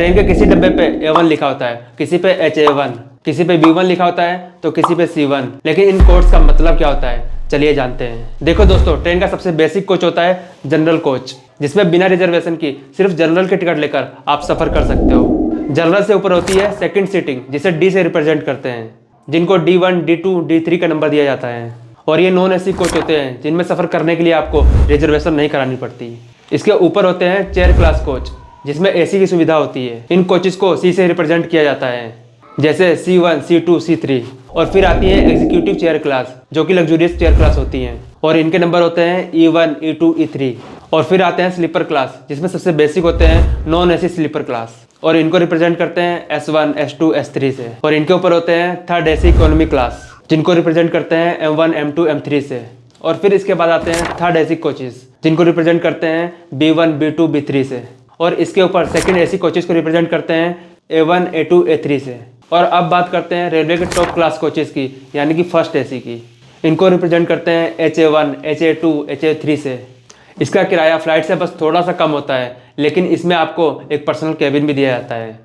Train के किसी डब्बे पे A1 लिखा होता है, किसी पे HA1, किसी पे B1 लिखा होता है तो किसी पे C1। लेकिन इन कोड्स का मतलब क्या होता है, चलिए जानते हैं। देखो दोस्तों, ट्रेन का सबसे बेसिक कोच होता है जनरल कोच, जिसमें बिना रिजर्वेशन की सिर्फ जनरल के टिकट लेकर आप सफर कर सकते हो। जनरल से ऊपर होती है सेकंड सीटिंग, जिसे D से रिप्रेजेंट करते हैं, जिनको D1, D2, D3 का नंबर दिया जाता है। और ये नॉन AC कोच होते हैं, जिनमें सफर करने के लिए आपको रिजर्वेशन नहीं करानी पड़ती। इसके ऊपर होते हैं चेयर क्लास कोच, जिसमें AC की सुविधा होती है। इन कोचेस को C से रिप्रेजेंट किया जाता है, जैसे C1, C2, C3। और फिर आती है एग्जीक्यूटिव चेयर क्लास, जो कि लग्जूरियस चेयर क्लास होती हैं, और इनके नंबर होते हैं E1, E2, E3। और फिर आते हैं स्लीपर क्लास, जिसमें सबसे बेसिक होते हैं नॉन AC स्लीपर क्लास, और इनको रिप्रेजेंट करते हैं S1, S2, S3 से। और इनके ऊपर होते हैं थर्ड AC इकोनॉमी क्लास, जिनको रिप्रेजेंट करते हैं M1, M2, M3 से। और फिर इसके बाद आते हैं थर्ड AC कोचेस, जिनको रिप्रेजेंट करते हैं B1, B2, B3 से। और इसके ऊपर सेकंड AC कोचेस को रिप्रेजेंट करते हैं A1, A2, A3 से। और अब बात करते हैं रेलवे के टॉप क्लास कोचेस की, यानी कि फर्स्ट AC की। इनको रिप्रेजेंट करते हैं HA1, HA2, HA3 से। इसका किराया फ्लाइट से बस थोड़ा सा कम होता है, लेकिन इसमें आपको एक पर्सनल केबिन भी दिया जाता है।